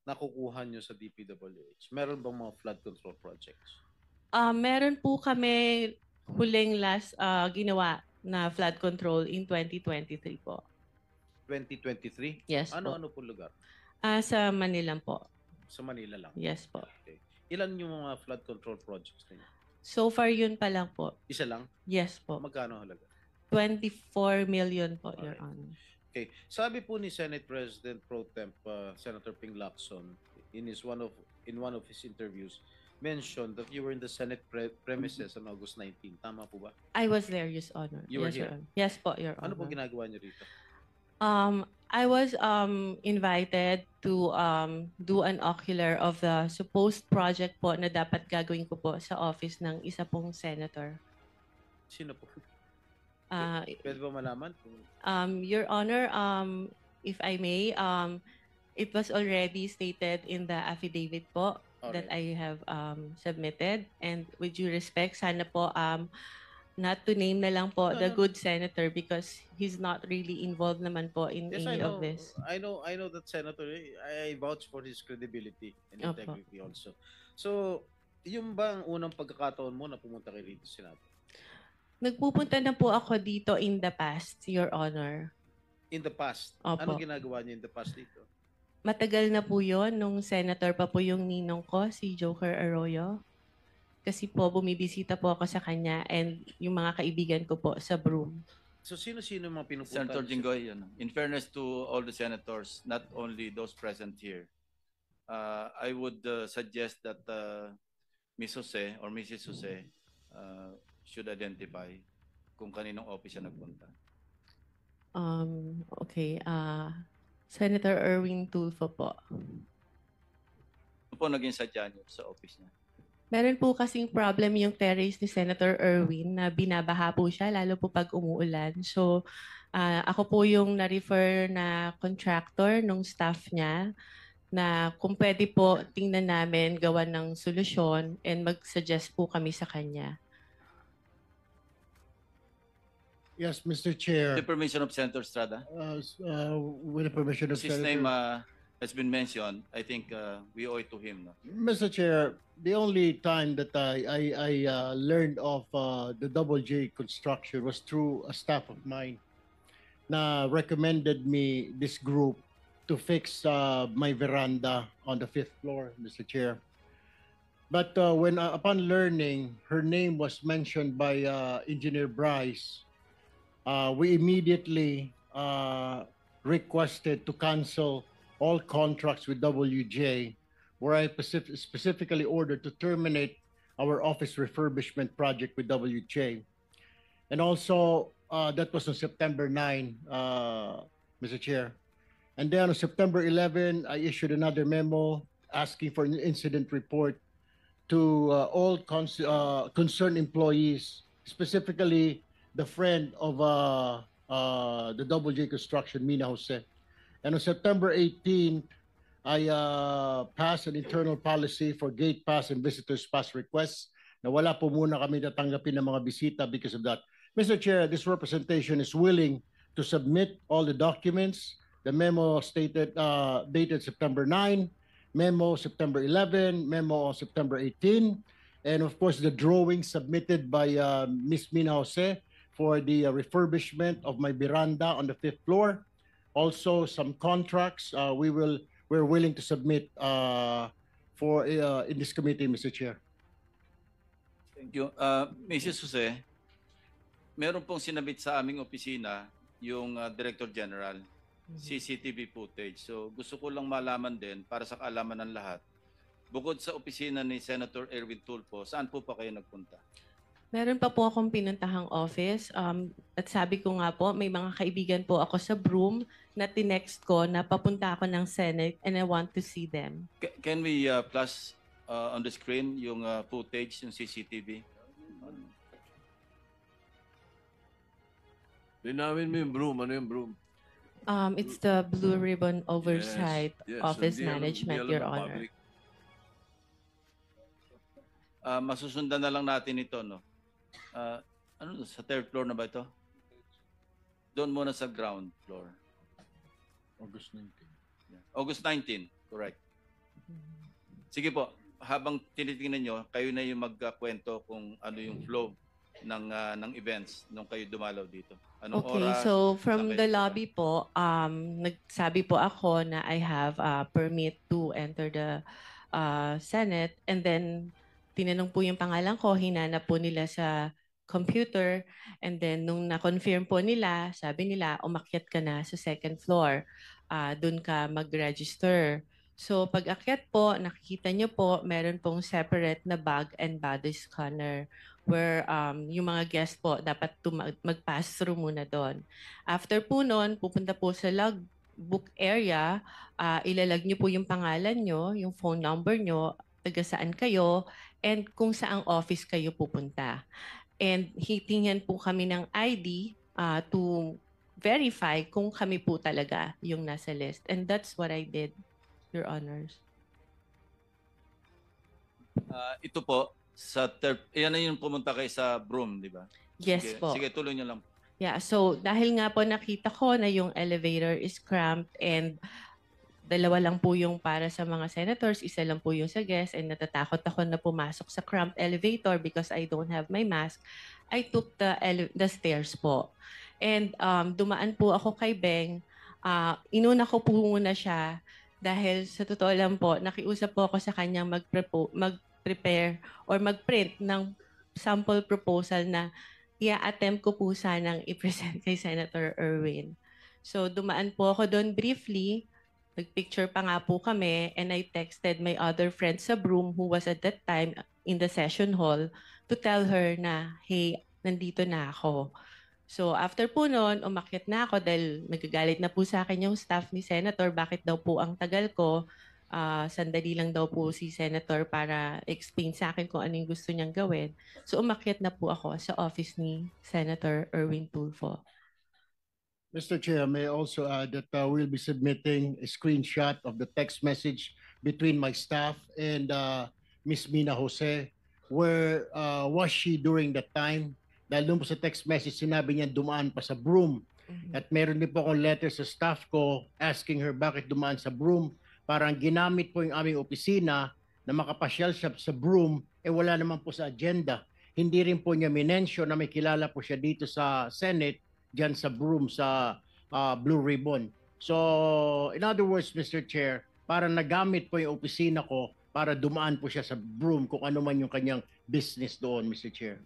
nakukuha nyo sa DPWH? Meron bang mga flood control projects? Meron po kami huling last ginawa na flood control in 2023 po. 2023? Yes po. Ano-ano po lugar? Sa Manila po. Sa Manila lang? Yes po. Okay. Ilan yung mga flood control projects ninyo? So far yun pa lang po. Isa lang? Yes po. Magkano halaga? 24 million po, Your Alright. Honor. Okay. Sabi po ni Senate President Pro Temp Senator Ping Lacson in one of his interviews mentioned that you were in the Senate premises on August 19. Tama po ba? I was there, Your Honor. You were Yes, Your here? Honor. Yes po, Your Ano po Honor. ginagawa niyo rito? I was invited to do an ocular of the supposed project po na dapat gagawin ko po sa office ng isa pong senator. Sino po? Uh, Pwede ba malaman? Your Honor, if I may, it was already stated in the affidavit po that I have submitted. And with due respect, sana po not to name na lang po the good senator because he's not really involved naman po in Yes, any I of know. this. I know that senator. I vouch for his credibility and Opo. integrity also. So, yung ba ang unang pagkakataon mo na pumunta kay rito Senado? Nagpupunta na po ako dito in the past, Your Honor. In the past? Opo. Ano ginagawa niyo in the past dito? Matagal na po yon nung senator pa po yung ninong ko, si Joker Arroyo. Kasi po bumibisita po ako sa kanya and yung mga kaibigan ko po sa Broome. So, sino-sino mga pinupunta? Senator niyo Jinggoy, in fairness to all the senators, not only those present here, I would suggest that Ms. Jose or Mrs. Jose should identify kung kaninong office siya nagpunta. Okay. Senator Erwin Tulfo po. Ano po naging sadya niyo sa office niya? Meron po kasing problem yung terrace ni Senator Erwin na binabaha po siya lalo po pag umuulan. So ako po yung na-refer na contractor nung staff niya na kung pwede po tingnan namin gawa ng solusyon and mag-suggest po kami sa kanya. Yes, Mr. Chair. With the permission of Senator Estrada? With the permission of His Senator. name has been mentioned. I think we owe it to him. No? Mr. Chair, the only time that I learned of the Double J construction was through a staff of mine na recommended me this group to fix my veranda on the 5th floor, Mr. Chair. But when upon learning her name was mentioned by Engineer Bryce, we immediately requested to cancel all contracts with WJ, where I specifically ordered to terminate our office refurbishment project with WJ. And also, that was on September 9, Mr. Chair. And then on September 11, I issued another memo asking for an incident report to all concerned employees, specifically the friend of the Double J Construction, Mina Jose. And on September 18, I passed an internal policy for gate pass and visitors pass requests na wala po muna kami tatanggapin ng mga bisita because of that. Mr. Chair, this representation is willing to submit all the documents. The memo stated dated September 9, memo September 11, memo September 18, and of course the drawing submitted by Ms. Mina Jose for the refurbishment of my veranda on the 5th floor. Also, some contracts we're willing to submit for in this committee, Mr. Chair. Thank you. Mrs. Jose, meron pong sinabit sa aming opisina yung Director General, CCTV footage. So gusto ko lang malaman din para sa kaalaman ng lahat. Bukod sa opisina ni Senator Erwin Tulfo, saan po pa kayo nagpunta? Meron pa po akong pinuntahang office at sabi ko nga po, may mga kaibigan po ako sa Broome na tinext ko na papunta ako ng Senate and I want to see them. Can we flash on the screen yung footage, yung CCTV? Linawin mo yung Broome. Ano yung Broome? It's the Blue Ribbon Oversight Yes, Office hindi alam- Management, hindi alam Your ng Honor. public. Masusundan na lang natin ito, no? Ano, sa third floor na ba ito? Doon muna sa ground floor. August 19. Yeah. August 19, correct. Sige po, habang tinitingnan nyo, kayo na yung magkakwento kung ano yung flow ng events nung kayo dumalaw dito. Anong Okay, oras? so saan from kayo the pupunta? lobby po, nagsabi po ako na I have a permit to enter the Senate, and then tinanong po yung pangalan ko, hinanap po nila sa computer, and then nung na-confirm po nila, sabi nila, umakyat ka na sa second floor, dun ka mag-register. So pag akyat po, nakikita nyo po, meron pong separate na bag and body scanner where yung mga guest po dapat mag-pass through muna doon. After po noon, pupunta po sa logbook area, ilalag nyo po yung pangalan nyo, yung phone number nyo, taga saan kayo, and kung saang office kayo pupunta. And hitingnan po kami ng ID to verify kung kami po talaga yung nasa list. And that's what I did, Your Honors. Ito po, yan na yung pumunta kayo sa Broome, di ba? Yes Sige, po. sige, tuloy nyo lang. Yeah, so dahil nga po nakita ko na yung elevator is cramped and dalawa lang po yung para sa mga senators, isa lang po yung sa guests, and natatakot ako na pumasok sa cramped elevator because I don't have my mask, I took the stairs po. And dumaan po ako kay Beng, inuna ko po muna siya dahil sa totoo lang po, nakiusap po ako sa kanyang mag-prepare or mag-print ng sample proposal na i-attempt ko po sanang i-present kay Senator Erwin. So dumaan po ako doon briefly, nagpicture pa nga po kami, and I texted my other friend sa Broome who was at that time in the session hall to tell her na, hey, nandito na ako. So after po noon, umakyat na ako dahil nagagalit na po sa akin yung staff ni Senator, bakit daw po ang tagal ko. Sandali lang daw po si Senator para explain sa akin kung anong gusto niyang gawin. So umakyat na po ako sa office ni Senator Erwin Tulfo. Mr. Chair, may I also add that we'll be submitting a screenshot of the text message between my staff and Miss Mina Jose. Where was she during that time? Dahil doon po sa text message, sinabi niya dumaan pa sa Broome. At meron din po akong letter sa staff ko asking her bakit dumaan sa Broome. Parang ginamit po yung aming opisina na makapasyal siya sa Broome, wala naman po sa agenda. Hindi rin po niya minensyon na may kilala po siya dito sa Senate, dyan sa Broome, sa Blue Ribbon. So, in other words, Mr. Chair, parang nagamit po yung opisina ko para dumaan po siya sa Broome kung ano man yung kanyang business doon, Mr. Chair.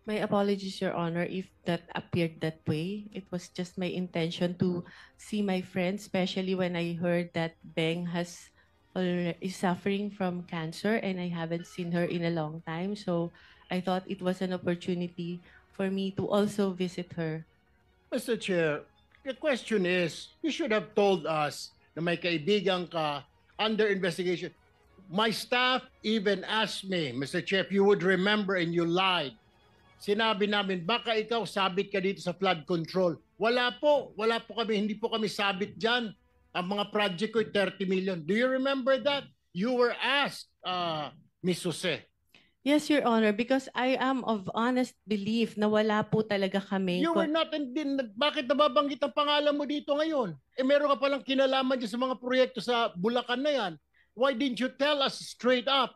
My apologies, Your Honor, if that appeared that way. It was just my intention to see my friend, especially when I heard that Beng is suffering from cancer and I haven't seen her in a long time. So I thought it was an opportunity for me to also visit her. Mr. Chair, the question is, you should have told us na may kaibigan ka under investigation. My staff even asked me, Mr. Chair, if you would remember and you lied. Sinabi namin, baka ikaw sabit ka dito sa flood control. Wala po kami, hindi po kami sabit dyan. Ang mga project ko, 30 million. Do you remember that? You were asked, Ms. Jose. Yes, Your Honor, because I am of honest belief na wala po talaga kami. You were not, bakit nababanggit ang pangalan mo dito ngayon? Meron ka palang kinalaman dyan sa mga proyekto sa Bulacan na yan. Why didn't you tell us straight up?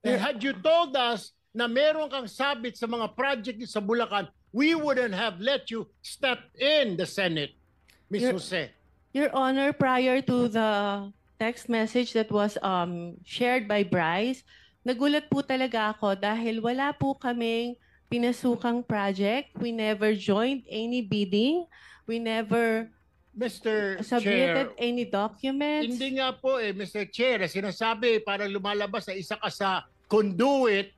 Had you told us na meron kang sabit sa mga project sa Bulacan, we wouldn't have let you step in the Senate, Ms. Jose. Your Honor, prior to the text message that was shared by Bryce, nagulat po talaga ako dahil wala po kaming pinasukang project. We never joined any bidding. We never Mr. submitted Chair, any documents. hindi nga po Mr. Chair, sinasabi parang lumalabas na isa ka sa conduit,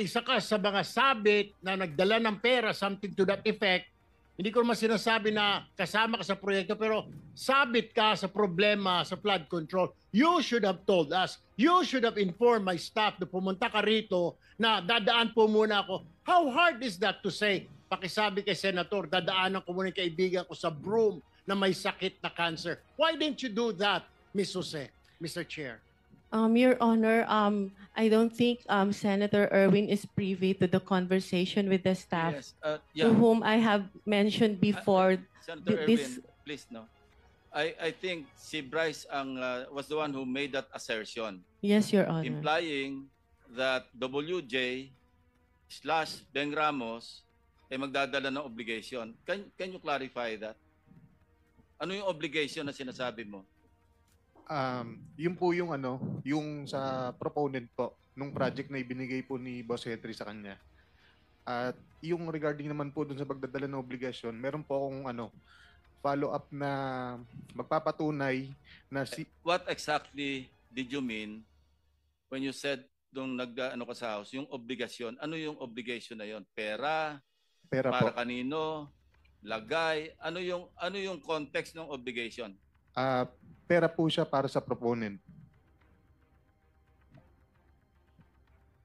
isa ka sa mga sabit na nagdala ng pera, something to that effect. Hindi ko naman sinasabi na kasama ka sa proyekto, pero sabit ka sa problema sa flood control. You should have told us. You should have informed my staff na pumunta ka rito na dadaan po muna ako. How hard is that to say? Pakisabi kay Senator, dadaanan ko muna yung kaibigan ko sa Broome na may sakit na cancer. Why didn't you do that, Ms. Jose, Mr. Chair? Your Honor, I don't think Senator Erwin is privy to the conversation with the staff Yes, to whom I have mentioned before. Senator this- Erwin, please no. I think si Bryce was the one who made that assertion, Yes, Your Honor. implying that WJ / Beng Ramos ay magdadala ng obligation. Can you clarify that? Ano yung obligation na sinasabi mo? Yun po yung yung sa proponent po nung project na ibinigay po ni Boss Henry sa kanya. At yung regarding naman po dun sa pagdadala ng obligasyon, meron po akong follow-up na magpapatunay na What exactly did you mean when you said nung ka sa house, yung obligasyon? Ano yung obligation na yon? Pera? pera Para po. kanino? Lagay? Ano yung context ng obligation? Pera po siya para sa proponent.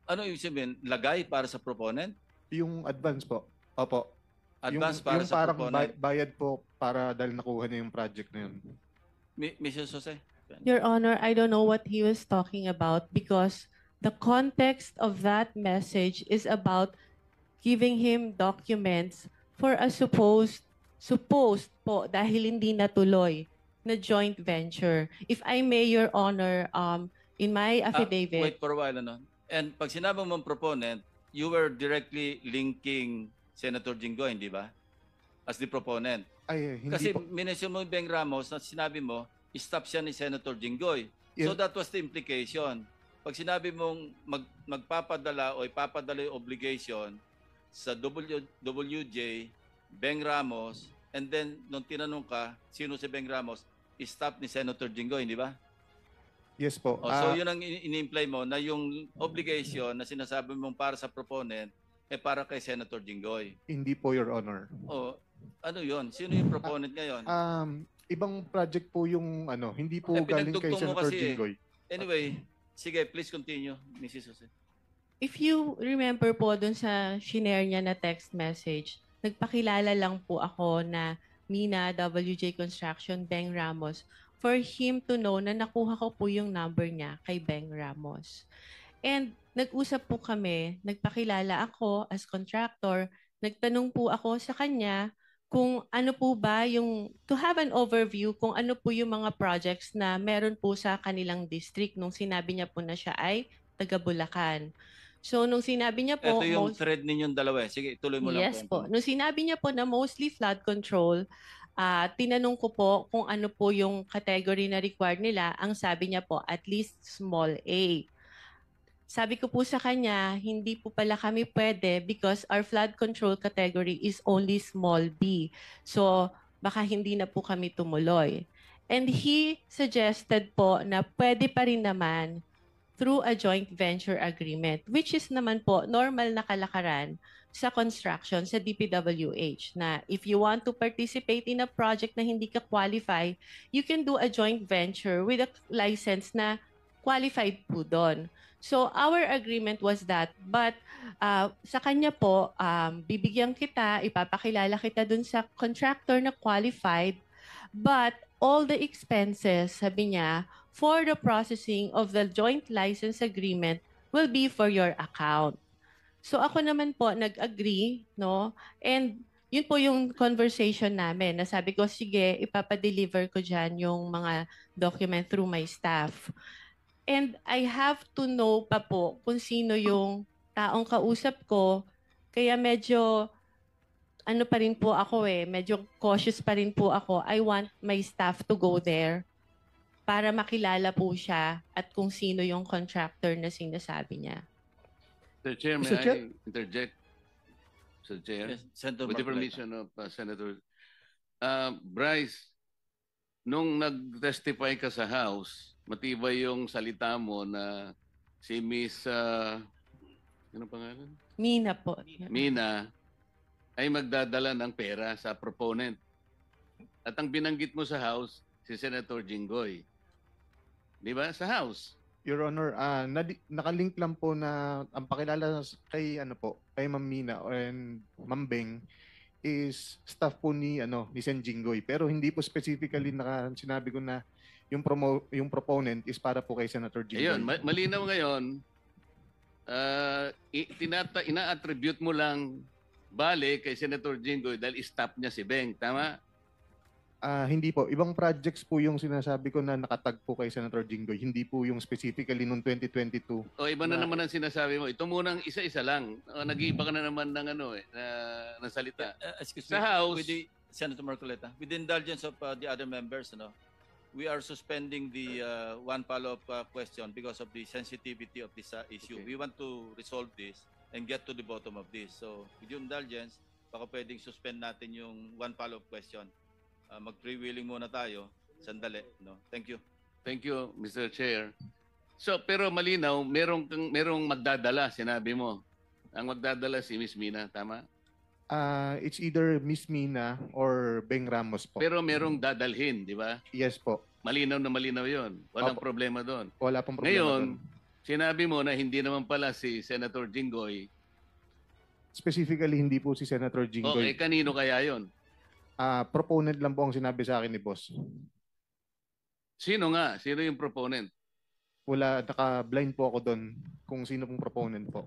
Ano yung sabihin? Lagay para sa proponent? Yung advance po. Opo. Advance yung, para yung sa parang proponent? bayad po para dahil nakuha niya yung project na yun. Mrs. Jose? Your Honor, I don't know what he was talking about because the context of that message is about giving him documents for a supposed po dahil hindi natuloy na joint venture. If I may, Your Honor, in my affidavit, Wait for a while. And pag sinabi mong proponent, you were directly linking Senator Jinggoy, hindi ba? As the proponent. Ay, hindi Kasi po. minention mo yung Beng Ramos na sinabi mo, stop siya ni Senator Jinggoy. Yes. So that was the implication. Pag sinabi mong magpapadala o ipapadala yung obligation sa WJ, Beng Ramos, and then nung tinanong ka, sino si Beng Ramos, stop ni Senator Jinggoy, hindi ba? Yes po. So yun ang ini-imply mo na yung obligation na sinasabi mong para sa proponent para kay Senator Jinggoy. Hindi po, Your Honor. O ano yun? Sino yung proponent ngayon? Ibang project po yung hindi po Eh, galing kay pinagdugtong mo Senator kasi eh. Jinggoy. Anyway, sige, please continue, Mrs. Jose. if you remember po dun sa shinare niya na text message, nagpakilala lang po ako na Mina, WJ Construction, Beng Ramos, for him to know na nakuha ko po yung number niya kay Beng Ramos. And nag-usap po kami, nagpakilala ako as contractor, nagtanong po ako sa kanya kung ano po ba yung, to have an overview kung ano po yung mga projects na meron po sa kanilang district nung sinabi niya po na siya ay taga Bulacan. So nung sinabi niya po, Ito yung thread ninyong dalawa. Sige, tuloy mo lang. yes po. Nung sinabi niya po na mostly flood control, tinanong ko po kung ano po yung category na required nila. Ang sabi niya po, at least small A. Sabi ko po sa kanya, hindi po pala kami pwede because our flood control category is only small B. So baka hindi na po kami tumuloy. And he suggested po na pwede pa rin naman through a joint venture agreement, which is naman po normal na kalakaran sa construction sa DPWH na if you want to participate in a project na hindi ka qualify, you can do a joint venture with a license na qualified po doon. So our agreement was that, but sa kanya po, bibigyan kita, ipapakilala kita dun sa contractor na qualified, but all the expenses, sabi niya, for the processing of the joint license agreement will be for your account. So ako naman po nag-agree, no? And yun po yung conversation namin. Nasabi ko, sige, ipapadeliver ko dyan yung mga document through my staff. And I have to know pa po kung sino yung taong kausap ko. Kaya medyo, ano pa rin po ako medyo cautious pa rin po ako. I want my staff to go there para makilala po siya at kung sino yung contractor na sinasabi niya. Mr. Chair, may Mr. Chair? I interject? Mr. Chair, Yes, Senator with the Marcoleta. permission of Senator Bryce, nung nag-testify ka sa House, matibay yung salita mo na si Miss, ano pangalan? Mina po. Mina, ay magdadala ng pera sa proponent. At ang binanggit mo sa House, si Senator Jinggoy. Di ba? Sa House. Your Honor, nakalink lang po na ang pakilala kay kay Ma'am Mina and Ma'am Beng is staff po ni Sen Jinggoy, pero hindi po specifically sinabi ko na yung proponent is para po kay Senator Jinggoy. Ayun, malinaw ngayon, ina-attribute mo lang bale kay Senator Jinggoy dahil stop niya si Beng. Tama? Hindi po. Ibang projects po yung sinasabi ko na nakatag po kay Senator Jinggoy. Hindi po yung specifically noong 2022. O iba na Na- naman ang sinasabi mo. Ito munang isa-isa lang. Nag-iiba ka na naman ng ng salita. Excuse Sa me, House- with the, Senator Marcoleta, with the indulgence of the other members, we are suspending the one follow-up question because of the sensitivity of this issue. Okay. We want to resolve this and get to the bottom of this. So, with your indulgence, baka pwedeng suspend natin yung one follow-up question. Mag-freewheeling muna tayo. Sandali. Thank you. Thank you, Mr. Chair. So, pero malinaw, merong magdadala, sinabi mo. Ang magdadala si Miss Mina, tama? It's either Miss Mina or Beng Ramos po. Pero merong dadalhin, di ba? Yes po. Malinaw na malinaw yon. Walang Opo. problema doon. Wala pong problema Ngayon, doon. sinabi mo na hindi naman pala si Senator Jinggoy. Specifically, hindi po si Senator Okay, Jinggoy. kanino kaya yon? Proponent lang po ang sinabi sa akin ni boss. Sino nga? Sino yung proponent? Wala, naka-blind po ako doon kung sino pong proponent po.